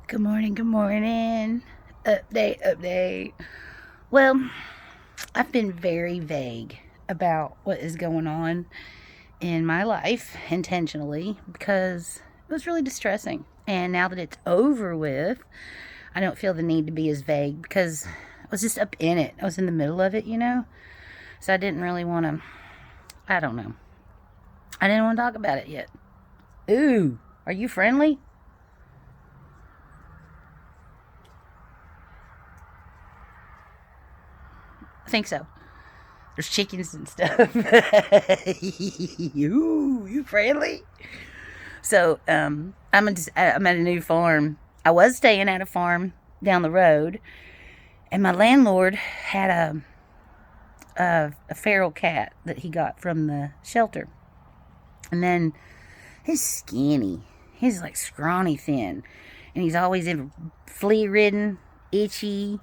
Good morning, good morning. Update. Well, I've been very vague about what is going on in my life intentionally because it was really distressing. And now that it's over with, I don't feel the need to be as vague because I was just up in it. I was in the middle of it. So I didn't really want to, I don't know. I didn't want to talk about it yet. Ooh, are you friendly? I think so. There's chickens and stuff. you friendly? So, I'm at a new farm. I was staying at a farm down the road, and my landlord had a feral cat that he got from the shelter. And then he's skinny. He's like scrawny thin, and he's always flea ridden, itchy.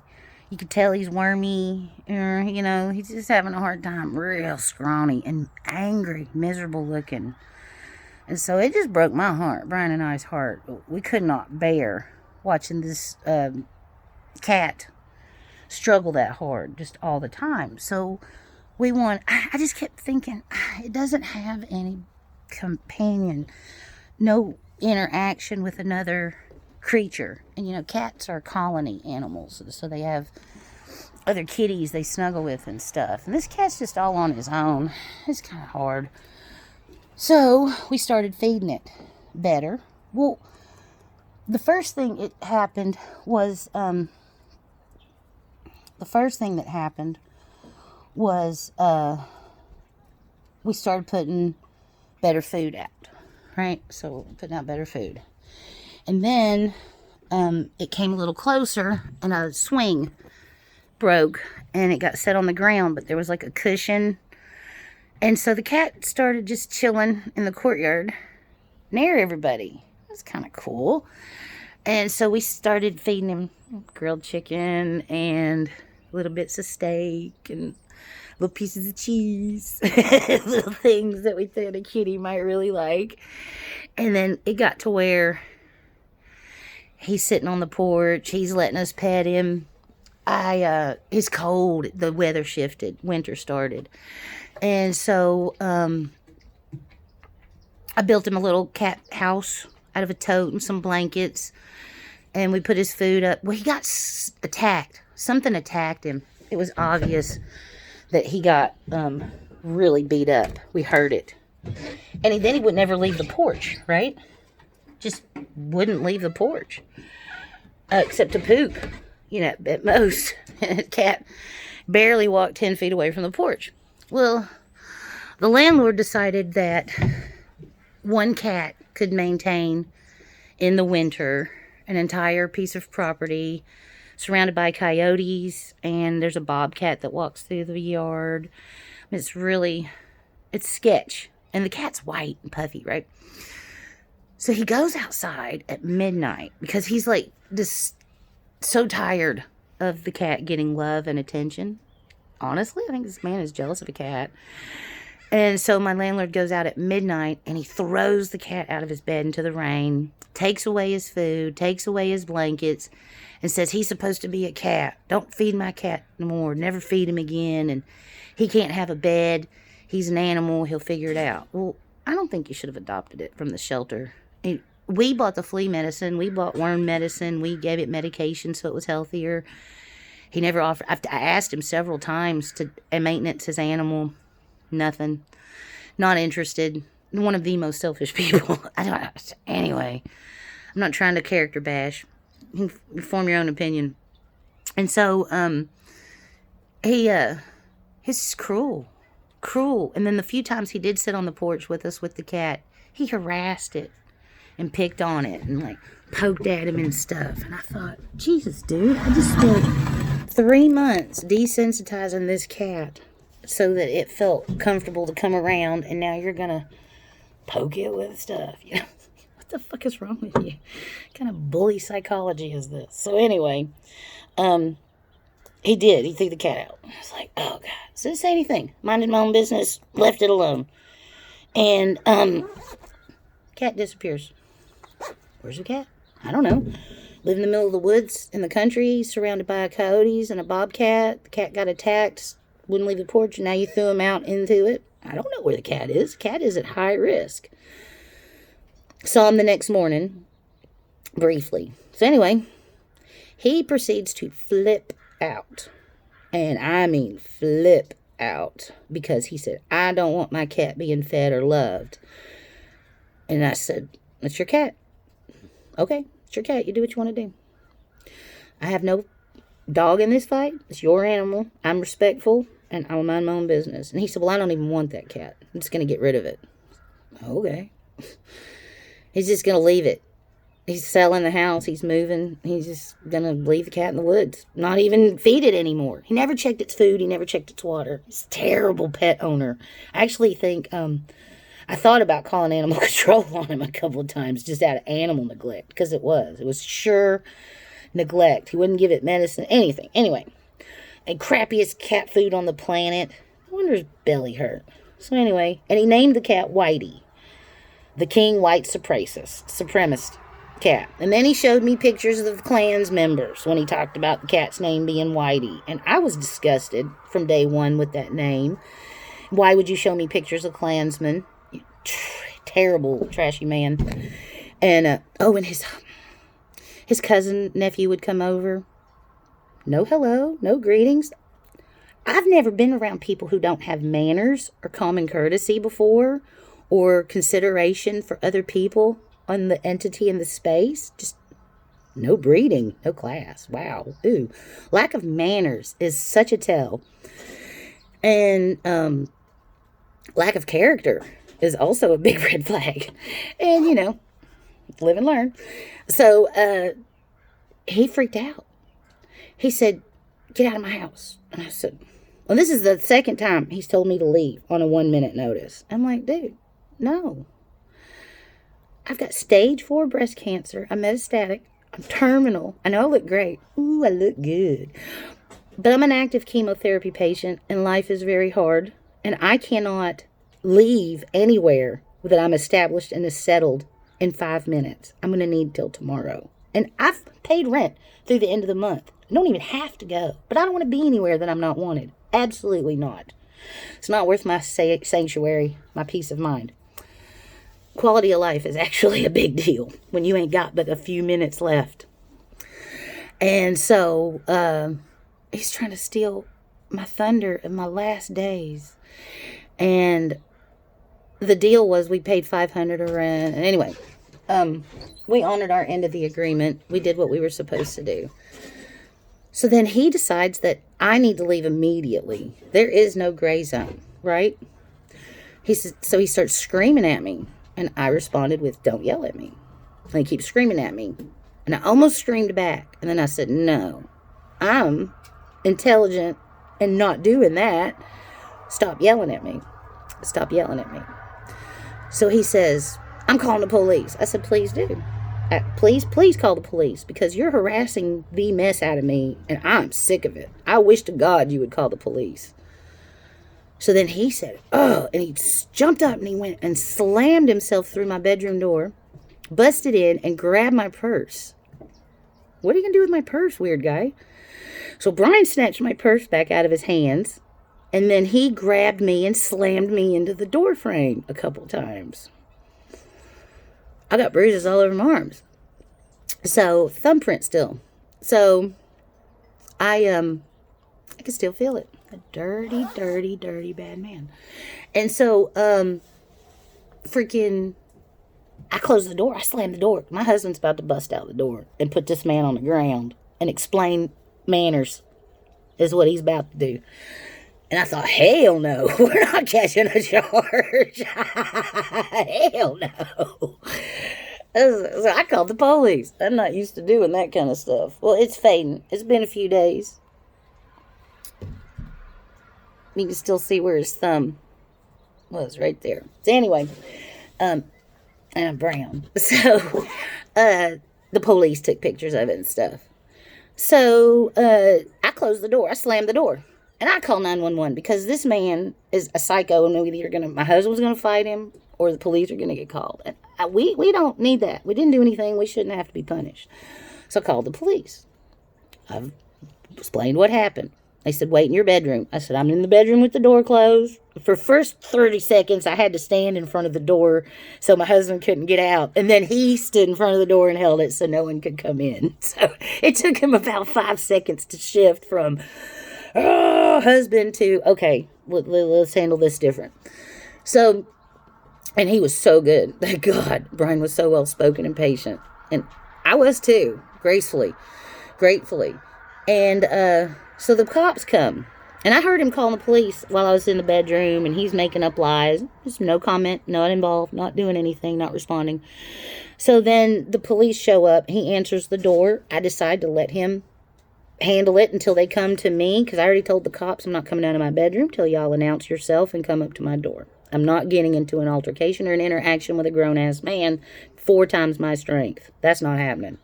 You could tell he's wormy, he's just having a hard time, real scrawny and angry, miserable looking. And so it just broke my heart, Brian and I's heart. We could not bear watching this cat struggle that hard just all the time. So I just kept thinking, it doesn't have any companion, no interaction with another creature. And cats are colony animals, so they have other kitties they snuggle with and stuff, and this cat's just all on his own. It's kind of hard. So we started feeding it better. Well, the first thing that happened was we started putting better food out, right? So putting out better food. And then it came a little closer, and a swing broke, and it got set on the ground, but there was like a cushion. And so the cat started just chilling in the courtyard near everybody. It was kind of cool. And so we started feeding him grilled chicken and little bits of steak and little pieces of cheese. Little things that we thought a kitty might really like. And then it got to where he's sitting on the porch. He's letting us pet him. It's cold. The weather shifted. Winter started. And so I built him a little cat house out of a tote and some blankets. And we put his food up. Well, he got attacked. Something attacked him. It was obvious that he got really beat up. We heard it. And then he would never leave the porch, right? Just wouldn't leave the porch. Except to poop. At most. The cat barely walked 10 feet away from the porch. Well, the landlord decided that one cat could maintain, in the winter, an entire piece of property surrounded by coyotes, and there's a bobcat that walks through the yard. It's sketch. And the cat's white and puffy, right? So he goes outside at midnight because he's like just so tired of the cat getting love and attention. Honestly, I think this man is jealous of a cat. And so my landlord goes out at midnight and he throws the cat out of his bed into the rain, takes away his food, takes away his blankets, and says he's supposed to be a cat. Don't feed my cat no more. Never feed him again. And he can't have a bed. He's an animal. He'll figure it out. Well, I don't think you should have adopted it from the shelter. We bought the flea medicine. We bought worm medicine. We gave it medication so it was healthier. He never offered. I asked him several times to maintenance his animal. Nothing. Not interested. One of the most selfish people. Anyway, I'm not trying to character bash. You can form your own opinion. And so, he's cruel. Cruel. And then the few times he did sit on the porch with us with the cat, he harassed it and picked on it and like poked at him and stuff. And I thought, Jesus, dude, I just spent 3 months desensitizing this cat so that it felt comfortable to come around, and now you're gonna poke it with stuff. What the fuck is wrong with you? What kind of bully psychology is this? So anyway, he did. He threw the cat out. I was like, oh God. So didn't say anything. Minded my own business. Left it alone. And cat disappears. Where's the cat? I don't know. Live in the middle of the woods in the country, surrounded by coyotes and a bobcat. The cat got attacked, wouldn't leave the porch, and now you threw him out into it. I don't know where the cat is. The cat is at high risk. Saw him the next morning, briefly. So anyway, he proceeds to flip out. And I mean flip out. Because he said, I don't want my cat being fed or loved. And I said, it's your cat. Okay, it's your cat. You do what you want to do. I have no dog in this fight. It's your animal. I'm respectful. And I will mind my own business. And he said, well, I don't even want that cat. I'm just going to get rid of it. Okay. He's just going to leave it. He's selling the house. He's moving. He's just going to leave the cat in the woods. Not even feed it anymore. He never checked its food. He never checked its water. He's a terrible pet owner. I actually think, I thought about calling animal control on him a couple of times just out of animal neglect. Because it was sure neglect. He wouldn't give it medicine, anything. Anyway, and crappiest cat food on the planet. I wonder if his belly hurt. So anyway, and he named the cat Whitey. The king white supremacist cat. And then he showed me pictures of the Klan's members when he talked about the cat's name being Whitey. And I was disgusted from day one with that name. Why would you show me pictures of Klansmen? You terrible, trashy man. And, and his cousin, nephew would come over. No hello, no greetings. I've never been around people who don't have manners or common courtesy before, or consideration for other people on the entity in the space. Just no breeding, no class. Wow. Ooh. Lack of manners is such a tell. And lack of character is also a big red flag. And, live and learn. So he freaked out. He said, get out of my house. And I said, well, this is the second time he's told me to leave on a 1-minute notice. I'm like, dude, no. I've got stage 4 breast cancer. I'm metastatic. I'm terminal. I know I look great. Ooh, I look good. But I'm an active chemotherapy patient, and life is very hard. And I cannot leave anywhere that I'm established and is settled in 5 minutes. I'm going to need till tomorrow. And I've paid rent through the end of the month. I don't even have to go. But I don't want to be anywhere that I'm not wanted. Absolutely not. It's not worth my sanctuary, my peace of mind. Quality of life is actually a big deal when you ain't got but a few minutes left. And so he's trying to steal my thunder in my last days. And the deal was we paid $500 of rent. And anyway, we honored our end of the agreement. We did what we were supposed to do. So then he decides that I need to leave immediately. There is no gray zone, right? So he starts screaming at me. And I responded with, don't yell at me. And he keeps screaming at me. And I almost screamed back. And then I said, no, I'm intelligent and not doing that. Stop yelling at me. Stop yelling at me. So he says, I'm calling the police. I said, please do. Please call the police, because you're harassing the mess out of me, and I'm sick of it. I wish to God you would call the police. So then he said, oh, and he jumped up and he went and slammed himself through my bedroom door, busted in, and grabbed my purse. What are you going to do with my purse, weird guy? So Brian snatched my purse back out of his hands, and then he grabbed me and slammed me into the door frame a couple times. I got bruises all over my arms. So, thumbprint still. So, I can still feel it. A dirty, dirty, dirty bad man. And so, I closed the door. I slammed the door. My husband's about to bust out the door and put this man on the ground and explain manners is what he's about to do. And I thought, hell no, we're not catching a charge. Hell no. So I called the police. I'm not used to doing that kind of stuff. Well, it's fading. It's been a few days. You can still see where his thumb was right there. So anyway, and I'm brown. So the police took pictures of it and stuff. So I closed the door. I slammed the door. And I called 911 because this man is a psycho, and my husband's going to fight him, or the police are going to get called. And we don't need that. We didn't do anything. We shouldn't have to be punished. So I called the police. I've explained what happened. They said, wait in your bedroom. I said, I'm in the bedroom with the door closed. For first 30 seconds, I had to stand in front of the door so my husband couldn't get out. And then he stood in front of the door and held it so no one could come in. So it took him about 5 seconds to shift from, oh, husband to, okay, let's handle this different. So, and he was so good. Thank God. Brian was so well-spoken and patient. And I was too, gratefully. And so the cops come. And I heard him calling the police while I was in the bedroom, and he's making up lies. Just no comment, not involved, not doing anything, not responding. So then the police show up. He answers the door. I decide to let him handle it until they come to me, because I already told the cops I'm not coming out of my bedroom till y'all announce yourself and come up to my door. I'm not getting into an altercation or an interaction with a grown-ass man 4 times my strength. That's not happening.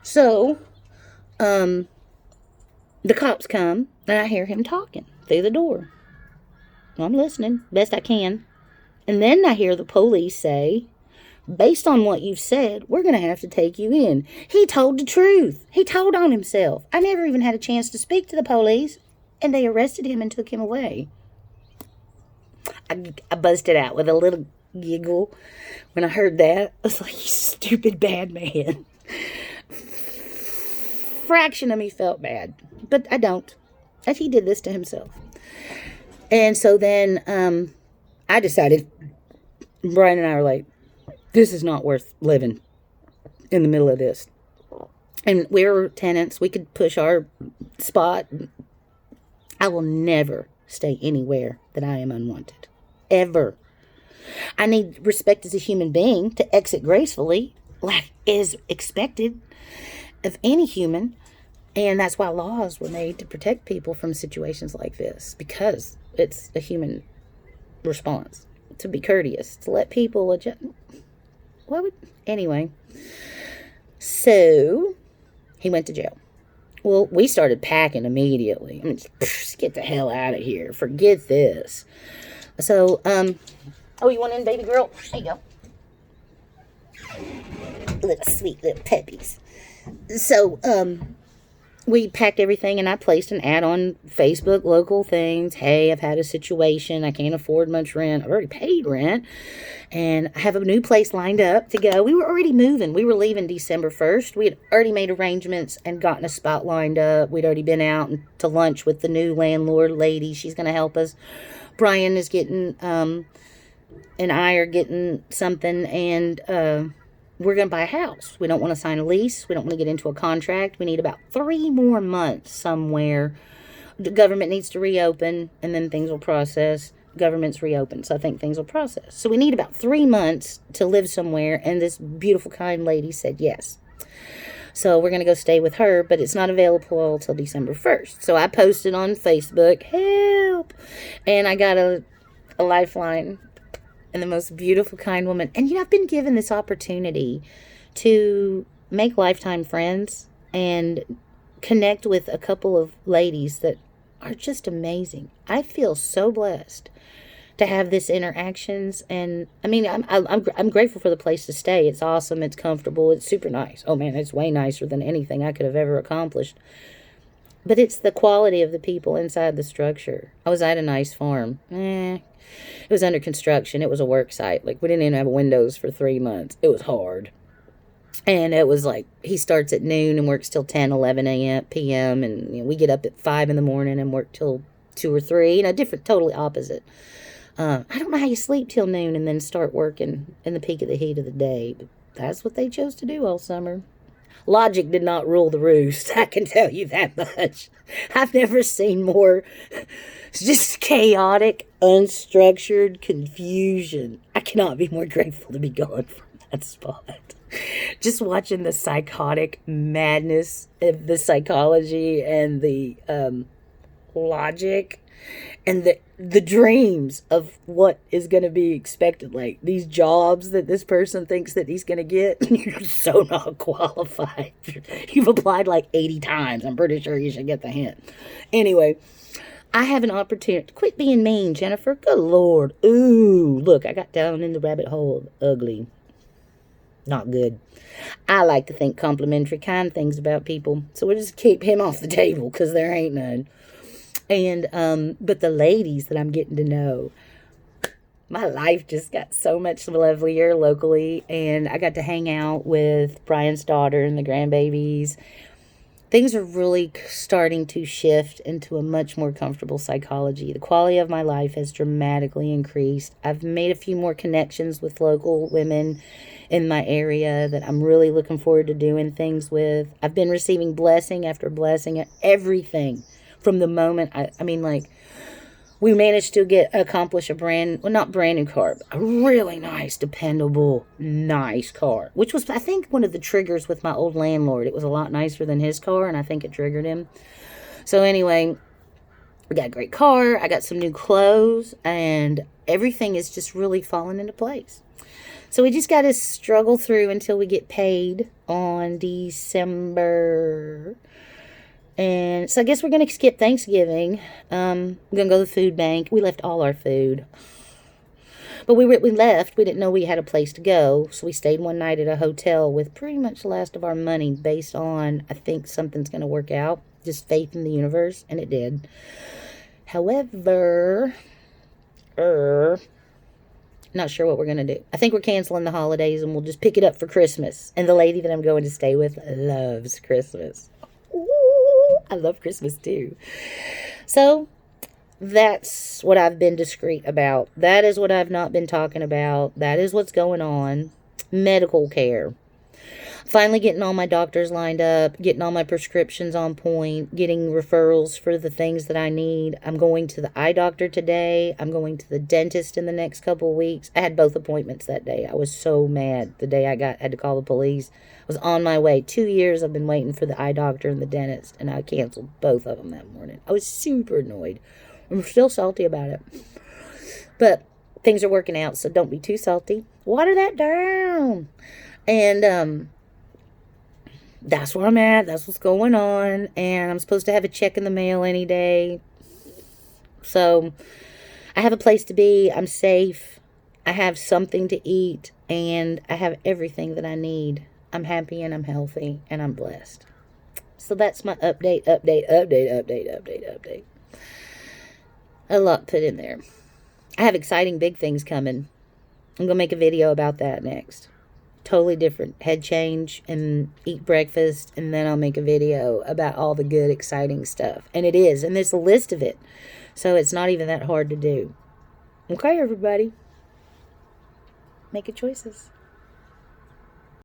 So, the cops come, and I hear him talking through the door. I'm listening, best I can. And then I hear the police say, based on what you've said, we're going to have to take you in. He told the truth. He told on himself. I never even had a chance to speak to the police, and they arrested him and took him away. I busted out with a little giggle when I heard that. I was like, you stupid bad man. Fraction of me felt bad, but I don't. That he did this to himself. And so then I decided, Brian and I were like, this is not worth living in the middle of this. And we were tenants. We could push our spot. I will never stay anywhere that I am unwanted. Ever. I need respect as a human being to exit gracefully, like is expected of any human. And that's why laws were made to protect people from situations like this, because it's a human response to be courteous, to let people adjust. Anyway, so he went to jail. Well, we started packing immediately. I mean, just get the hell out of here. Forget this. So, oh, you want in, baby girl? There you go. Little sweet little puppies. So, we packed everything, and I placed an ad on Facebook, local things. Hey, I've had a situation. I can't afford much rent. I've already paid rent, and I have a new place lined up to go. We were already moving. We were leaving December 1st. We had already made arrangements and gotten a spot lined up. We'd already been out to lunch with the new landlord lady. She's going to help us. Brian is getting, and I are getting something, and we're going to buy a house. We don't want to sign a lease. We don't want to get into a contract. We need about 3 more months somewhere. The government needs to reopen, and then things will process. Government's reopened, so I think things will process. So we need about 3 months to live somewhere, and this beautiful, kind lady said yes. So we're going to go stay with her, but it's not available until December 1st. So I posted on Facebook, help! And I got a lifeline. And the most beautiful, kind woman. And, I've been given this opportunity to make lifetime friends and connect with a couple of ladies that are just amazing. I feel so blessed to have this interactions. And, I mean, I'm grateful for the place to stay. It's awesome. It's comfortable. It's super nice. Oh, man, it's way nicer than anything I could have ever accomplished. But it's the quality of the people inside the structure. I was at a nice farm. It was under construction. It was a work site. Like, we didn't even have windows for 3 months. It was hard. And it was like, he starts at noon and works till 10, 11 a.m., p.m. And we get up at 5 in the morning and work till 2 or 3. Different, totally opposite. I don't know how you sleep till noon and then start working in the peak of the heat of the day. But that's what they chose to do all summer. Logic did not rule the roost. I can tell you that much. I've never seen more just chaotic, unstructured confusion. I cannot be more grateful to be gone from that spot. Just watching the psychotic madness of the psychology and the logic and the dreams of what is going to be expected, like these jobs that this person thinks that he's going to get. You're so not qualified. You've applied like 80 times. I'm pretty sure you should get the hint. Anyway, I have an opportunity. Quit being mean, Jennifer. Good Lord. Ooh, look, I got down in the rabbit hole of ugly. Not good. I like to think complimentary, kind things about people. So we'll just keep him off the table because there ain't none. And, but the ladies that I'm getting to know, my life just got so much lovelier locally. And I got to hang out with Brian's daughter and the grandbabies. Things are really starting to shift into a much more comfortable psychology. The quality of my life has dramatically increased. I've made a few more connections with local women in my area that I'm really looking forward to doing things with. I've been receiving blessing after blessing, everything from the moment I mean, like, we managed to accomplish not brand new car, but a really nice, dependable, nice car, which was, I think, one of the triggers with my old landlord. It was a lot nicer than his car, and I think it triggered him. So anyway, we got a great car. I got some new clothes, and everything is just really falling into place. So we just got to struggle through until we get paid on December. And so I guess we're going to skip Thanksgiving. We're going to go to the food bank. We left all our food. But we left. We didn't know we had a place to go. So we stayed one night at a hotel with pretty much the last of our money based on, I think something's going to work out. Just faith in the universe. And it did. However, not sure what we're going to do. I think we're canceling the holidays and we'll just pick it up for Christmas. And the lady that I'm going to stay with loves Christmas. I love Christmas too. So that's what I've been discreet about. That is what I've not been talking about. That is what's going on. Medical care. Finally getting all my doctors lined up, getting all my prescriptions on point, getting referrals for the things that I need. I'm going to the eye doctor today. I'm going to the dentist in the next couple of weeks. I had both appointments that day. I was so mad the day I had to call the police. I was on my way. 2 years I've been waiting for the eye doctor and the dentist, and I canceled both of them that morning. I was super annoyed. I'm still salty about it. But things are working out, so don't be too salty. Water that down. And, that's where I'm at. That's what's going on. And I'm supposed to have a check in the mail any day. So I have a place to be. I'm safe. I have something to eat. And I have everything that I need. I'm happy and I'm healthy and I'm blessed. So that's my update. A lot put in there. I have exciting big things coming. I'm going to make a video about that next. Totally different head change and eat breakfast, and then I'll make a video about all the good exciting stuff. And it is, and there's a list of it, so it's not even that hard to do. Okay, everybody, make your choices.